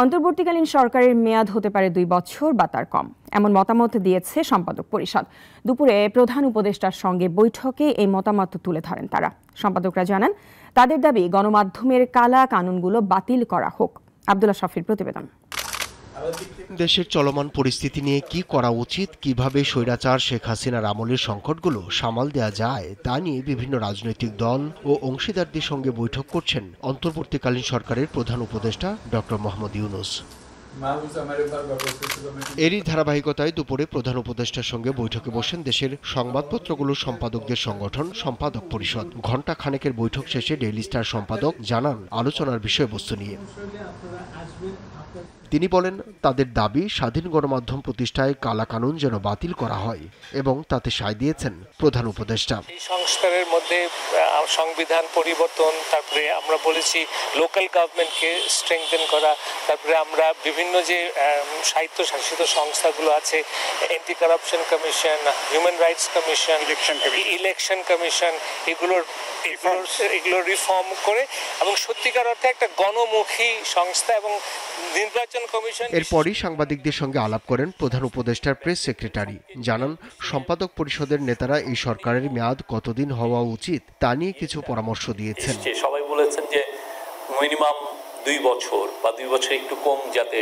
অন্তর্বর্তীকালীন সরকারের মেয়াদ হতে পারে 2 বছর বা তার কম, এমন মতামত দিয়েছে সম্পাদক পরিষদ। দুপুরে প্রধান উপদেষ্টার সঙ্গে বৈঠকে এই মতামত তুলে ধরেন তারা। সম্পাদকরা জানান, তাদের দাবি গণমাধ্যমের কালা কানুনগুলো বাতিল করা হোক। আব্দুল্লাহ শফির প্রতিবেদন। দেশের চলমান পরিস্থিতি নিয়ে কি করা উচিত, কিভাবে স্বৈরাচার শেখ হাসিনার আমলের সংকটগুলো সামাল দেওয়া যায় তা নিয়ে বিভিন্ন রাজনৈতিক দল ও অংশীদারদের সঙ্গে বৈঠক করছেন অন্তর্বর্তীকালীন সরকারের প্রধান উপদেষ্টা ডক্টর মোহাম্মদ ইউনূস। এরই ধারাবাহিকতায় দুপুরে প্রধান উপদেষ্টার সঙ্গে বৈঠকে বসেন দেশের সংবাদপত্রগুলোর সম্পাদকদের সংগঠন সম্পাদক পরিষদ। ঘণ্টা খানেকের বৈঠক শেষে ডেইলি স্টার সম্পাদক জানান আলোচনার বিষয়বস্তু নিয়ে। তিনি বলেন, তাদের দাবি স্বাধীন গণমাধ্যম প্রতিষ্ঠায় কালা কানুন যেন বাতিল করা হয় এবং তাতে সায় দিয়েছেন প্রধান উপদেষ্টা। এই সংস্কারের মধ্যে সংবিধান পরিবর্তন, তারপরে আমরা বলেছি লোকাল গভর্নমেন্টকে স্ট্রেংথেন করা, তারপরে আমরা বিভিন্ন যে স্বায়ত্তশাসিত সংস্থাগুলো আছে, anti corruption commission, human rights commission, election commission, এগুলো রিফর্ম করে এবং সত্যিকার অর্থে একটা গণমুখী সংস্থা এবং নির্বাচন কমিশন। এরপরই সাংবাদিকদের সঙ্গে আলাপ করেন প্রধান উপদেষ্টার প্রেস সেক্রেটারি। জানান, সম্পাদক পরিষদের নেতারা এই সরকারের মেয়াদ কতদিন হওয়া উচিত তা নিয়ে কিছু পরামর্শ দিয়েছেন। সবাই বলেছেন যে মিনিমাম 2 বছর বা 2 বছর একটু কম যাতে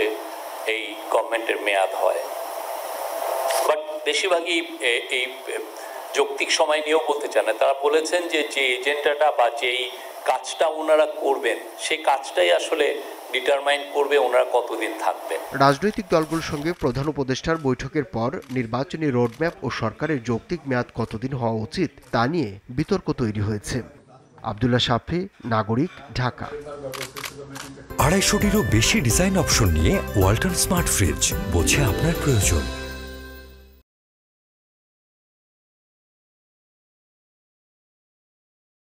এই গভর্নমেন্টের মেয়াদ হয়। বাট বেশিরভাগই এই যৌক্তিক সময় নিয়েও বলতে চান না। তারা বলেছেন যে এজেন্ডাটা বা যেই কাজটা ওনারা করবেন সেই কাজটাই আসলে ডিটারমাইন করবে ওনারা কতদিন থাকবেন। রাজনৈতিক দলগুলোর সঙ্গে প্রধান উপদেষ্টার বৈঠকের পর নির্বাচনী রোডম্যাপ ও সরকারের যৌক্তিক মেয়াদ কতদিন হওয়া উচিত তা নিয়ে বিতর্ক তৈরি হয়েছে। আব্দুল্লাহ শাফি, নাগরিক, ঢাকা। 250টিরও বেশি ডিজাইন অপশন নিয়ে ওয়ালটন স্মার্ট ফ্রিজ, বোঝে আপনার প্রয়োজন।